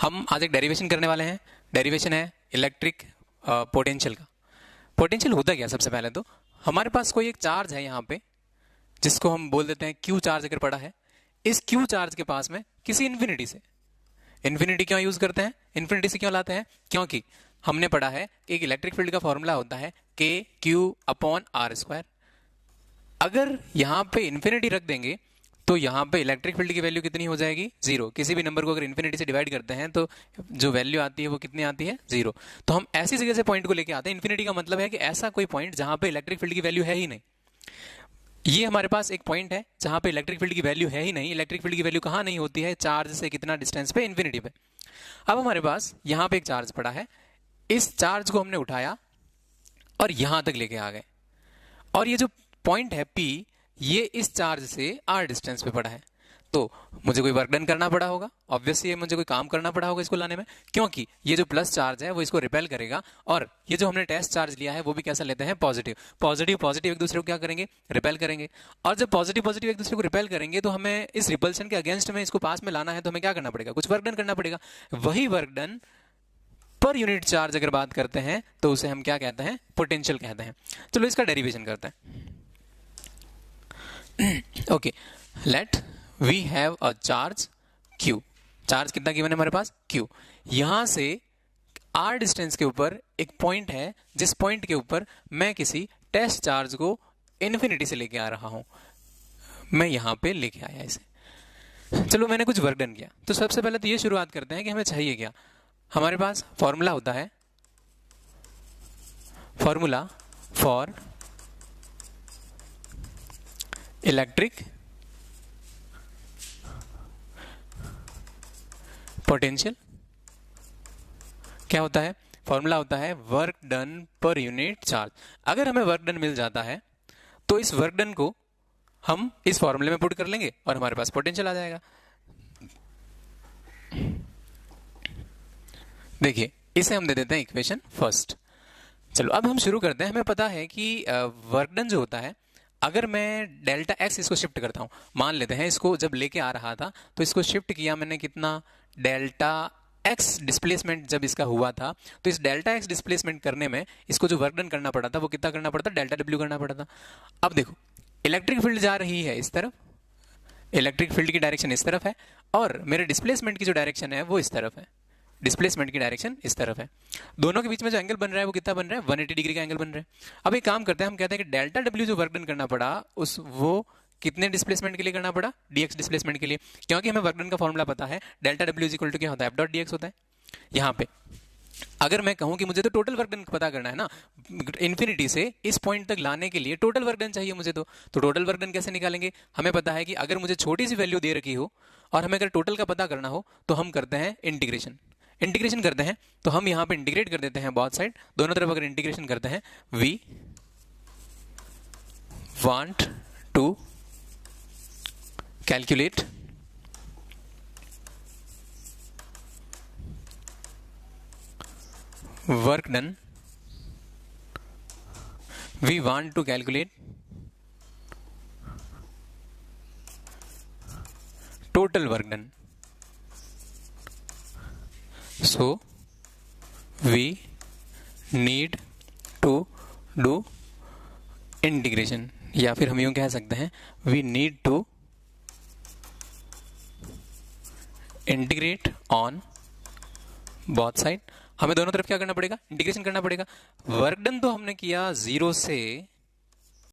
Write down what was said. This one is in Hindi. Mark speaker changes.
Speaker 1: हम आज एक डेरिवेशन करने वाले हैं। डेरिवेशन है इलेक्ट्रिक पोटेंशियल का। पोटेंशियल होता क्या, सबसे पहले तो हमारे पास कोई एक चार्ज है यहाँ पे जिसको हम बोल देते हैं क्यू चार्ज अगर पड़ा है। इस क्यू चार्ज के पास में किसी इन्फिनिटी से, इन्फिनिटी क्यों यूज करते हैं, इन्फिनिटी से क्यों लाते हैं, क्योंकि हमने पढ़ा है एक इलेक्ट्रिक फील्ड का फॉर्मूला होता है के क्यू अपॉन आर स्क्वायर। अगर यहाँ पे इन्फिनिटी रख देंगे तो यहाँ पे इलेक्ट्रिक फील्ड की वैल्यू कितनी हो जाएगी, जीरो। किसी भी नंबर को अगर इन्फिनिटी से डिवाइड करते हैं तो जो वैल्यू आती है वो कितनी आती है, जीरो। तो हम ऐसी जगह से पॉइंट को लेके आते हैं। इन्फिनिटी का मतलब है कि ऐसा कोई पॉइंट जहां पे इलेक्ट्रिक फील्ड की वैल्यू है ही नहीं। ये हमारे पास एक पॉइंट है जहां पे इलेक्ट्रिक फील्ड की वैल्यू है ही नहीं। इलेक्ट्रिक फील्ड की वैल्यू कहां नहीं होती है, चार्ज से कितना डिस्टेंस पे, इन्फिनिटी पे। अब हमारे पास यहाँ पे एक चार्ज पड़ा है, इस चार्ज को हमने उठाया और यहां तक लेके आ गए, और ये जो पॉइंट है P, ये इस चार्ज से r डिस्टेंस पे पड़ा है। तो मुझे कोई वर्क डन करना पड़ा होगा, ऑब्वियसली ये मुझे कोई काम करना पड़ा होगा इसको लाने में, क्योंकि ये जो प्लस चार्ज है वो इसको रिपेल करेगा, और ये जो हमने टेस्ट चार्ज लिया है वो भी कैसा लेते हैं, पॉजिटिव। पॉजिटिव पॉजिटिव एक दूसरे को क्या करेंगे, रिपेल करेंगे। और जब पॉजिटिव पॉजिटिव एक दूसरे को रिपेल करेंगे तो हमें इस रिपल्शन के अगेंस्ट में इसको पास में लाना है, तो हमें क्या करना पड़ेगा, कुछ वर्क डन करना पड़ेगा। वही work done per unit charge अगर बात करते हैं तो उसे हम क्या कहते हैं, पोटेंशियल कहते हैं। चलो इसका डेरिवेशन करते हैं। Okay, let we have a charge Q। Charge कितना गिवन है हमारे पास, Q। यहां से R डिस्टेंस के ऊपर एक पॉइंट है, जिस पॉइंट के ऊपर मैं किसी टेस्ट चार्ज को इन्फिनिटी से लेके आ रहा हूं। मैं यहां पे लेके आया इसे। चलो मैंने कुछ वर्क डन किया, तो सबसे पहले तो ये शुरुआत करते हैं कि हमें चाहिए क्या। हमारे पास फॉर्मूला होता है, फॉर्मूला फॉर इलेक्ट्रिक पोटेंशियल क्या होता है, फॉर्मूला होता है work done per unit charge. अगर हमें वर्क डन मिल जाता है तो इस वर्क डन को हम इस फॉर्मूले में पुट कर लेंगे और हमारे पास पोटेंशियल आ जाएगा। देखिए इसे हम दे देते हैं इक्वेशन फर्स्ट। चलो अब हम शुरू करते हैं। हमें पता है कि वर्क डन जो होता है, अगर मैं डेल्टा एक्स इसको शिफ्ट करता हूं, मान लेते हैं इसको जब लेके आ रहा था तो इसको शिफ्ट किया मैंने कितना, डेल्टा एक्स डिस्प्लेसमेंट जब इसका हुआ था, तो इस डेल्टा एक्स डिस्प्लेसमेंट करने में इसको जो वर्क डन करना पड़ा था वो कितना करना पड़ा था, डेल्टा डब्ल्यू करना पड़ा था। अब देखो इलेक्ट्रिक फील्ड जा रही है इस तरफ, इलेक्ट्रिक फील्ड की डायरेक्शन इस तरफ है, और मेरे डिस्प्लेसमेंट की जो डायरेक्शन है वो इस तरफ है। डिस्प्लेसमेंट की डायरेक्शन इस तरफ है। दोनों के बीच में जो एंगल बन रहा है वो कितना बन रहा है, 180 डिग्री का एंगल बन रहा है। अब एक काम करते हैं, हम कहते हैं कि डेल्टा डब्ल्यू जो वर्क डन करना पड़ा उस वो कितने डिस्प्लेसमेंट के लिए करना पड़ा, dx डिस्प्लेसमेंट के लिए, क्योंकि हमें वर्क डन का फॉर्मूला पता है, delta W is equal to क्या होता है, f डॉट dx होता है। यहाँ पे अगर मैं कहूं कि मुझे तो टोटल वर्क डन पता करना है ना, इन्फिनिटी से इस पॉइंट तक लाने के लिए टोटल वर्क डन चाहिए मुझे, तो टोटल वर्क डन कैसे निकालेंगे। हमें पता है कि अगर मुझे छोटी सी वैल्यू दे रखी हो और हमें अगर टोटल का पता करना हो तो हम करते हैं इंटीग्रेशन। इंटीग्रेशन करते हैं तो हम यहां पे इंटीग्रेट कर देते हैं बोथ साइड, दोनों तरफ अगर इंटीग्रेशन करते हैं, we want to calculate work done, we want to calculate total work done, so we need to do integration, या फिर हम यूं कह सकते हैं we need to integrate on both side। हमें दोनों तरफ क्या करना पड़ेगा, इंटीग्रेशन करना पड़ेगा। वर्क डन तो हमने किया 0 से